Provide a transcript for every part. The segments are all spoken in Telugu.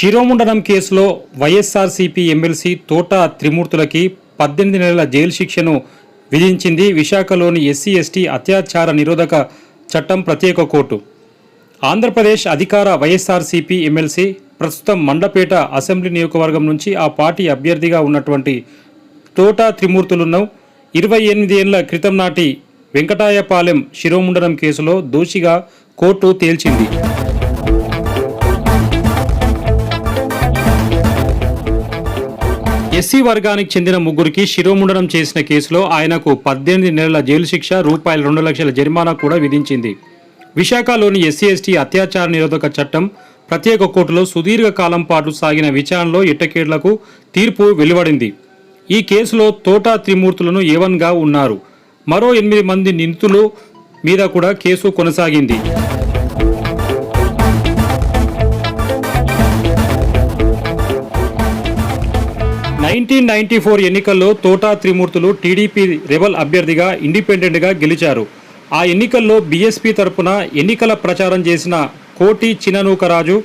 శిరోముండనం కేసులో వైఎస్ఆర్సీపీ ఎమ్మెల్సీ తోట త్రిమూర్తులకి 18 నెలల జైలు శిక్షను విధించింది విశాఖలోని ఎస్సీ ఎస్టీ అత్యాచార నిరోధక చట్టం ప్రత్యేక కోర్టు. ఆంధ్రప్రదేశ్ అధికార వైఎస్ఆర్సీపీ ఎమ్మెల్సీ ప్రస్తుతం మండపేట అసెంబ్లీ నియోజకవర్గం నుంచి ఆ పార్టీ అభ్యర్థిగా ఉన్నటువంటి తోట త్రిమూర్తులను 28 ఏళ్ల క్రితం నాటి వెంకటాయపాలెం శిరోముండనం కేసులో దోషిగా కోర్టు తేల్చింది. ఎస్సీ వర్గానికి చెందిన ముగ్గురికి శిరోముండనం చేసిన కేసులో ఆయనకు 18 నెలల జైలు శిక్ష, రూపాయలు 2 లక్షల జరిమానా కూడా విధించింది. విశాఖలోని ఎస్సీ ఎస్టీ అత్యాచార నిరోధక చట్టం ప్రత్యేక కోర్టులో సుదీర్ఘ కాలం పాటు సాగిన విచారణలో ఎట్టకేళ్లకు తీర్పు వెలువడింది. ఈ కేసులో తోట త్రిమూర్తులను ఏవన్గా ఉన్నారు. మరో 8 మంది నిందితుల మీద కూడా కేసు కొనసాగింది. ఎన్నికల్లో తోట త్రిమూర్తులు టీడీపీ రెబల్ అభ్యర్థిగా ఇండిపెండెంట్గా గెలిచారు. ఆ ఎన్నికల్లో బీఎస్పీ తరపున ఎన్నికల ప్రచారం చేసిన కోటి చిననూకరాజు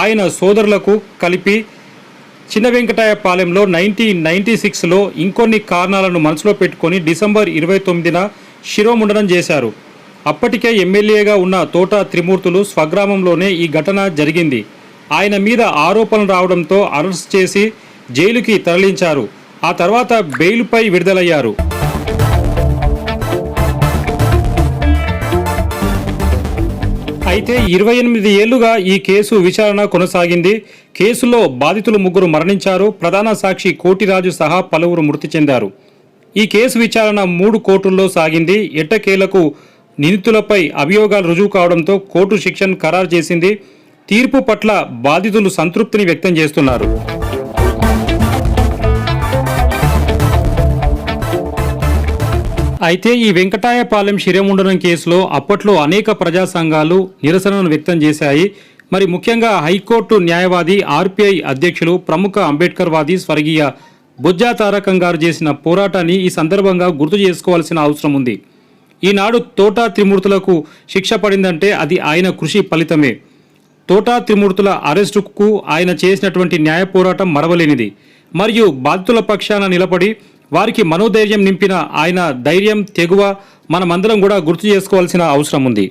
ఆయన సోదరులకు కలిపి చిన్న వెంకటాయపాలెంలో 1996లో ఇంకొన్ని కారణాలను మనసులో పెట్టుకొని డిసెంబర్ 29న శిరోముండనం చేశారు. అప్పటికే ఎమ్మెల్యేగా ఉన్న తోట త్రిమూర్తులు స్వగ్రామంలోనే ఈ ఘటన జరిగింది. ఆయన మీద ఆరోపణలు రావడంతో అరెస్ట్ చేసి జైలుకి తరలించారు. ఆ తర్వాత బెయిల్పై విడుదలయ్యారు. అయితే 28 ఏళ్లుగా ఈ కేసు విచారణ కొనసాగింది. కేసులో బాధితులు 3 మరణించారు. ప్రధాన సాక్షి కోటిరాజు సహా పలువురు మృతి చెందారు. ఈ కేసు విచారణ 3 కోర్టుల్లో సాగింది. ఎట్టకేలకు నిందితులపై అభియోగాలు రుజువు కావడంతో కోర్టు శిక్షను ఖరారు చేసింది. తీర్పు పట్ల బాధితులు సంతృప్తిని వ్యక్తం చేస్తున్నారు. అయితే ఈ వెంకటాయపాలెం శిరోముండనం కేసులో అప్పట్లో అనేక ప్రజా సంఘాలు నిరసనను వ్యక్తం చేశాయి. మరి ముఖ్యంగా హైకోర్టు న్యాయవాది, ఆర్పీఐ అధ్యక్షులు, ప్రముఖ అంబేద్కర్ వాది స్వర్గీయ బొజ్జా తారకం గారు చేసిన పోరాటాన్ని ఈ సందర్భంగా గుర్తు చేసుకోవాల్సిన అవసరం ఉంది. ఈనాడు తోట త్రిమూర్తులకు శిక్ష పడిందంటే అది ఆయన కృషి ఫలితమే. తోట త్రిమూర్తుల అరెస్టుకు ఆయన చేసినటువంటి న్యాయ పోరాటం మరవలేనిది. మరియు బాధితుల పక్షాన నిలబడి వారికి మనోధైర్యం నింపిన ఆయన ధైర్యం, తెగువ మనమందరం కూడా గుర్తు చేసుకోవాల్సిన అవసరం ఉంది.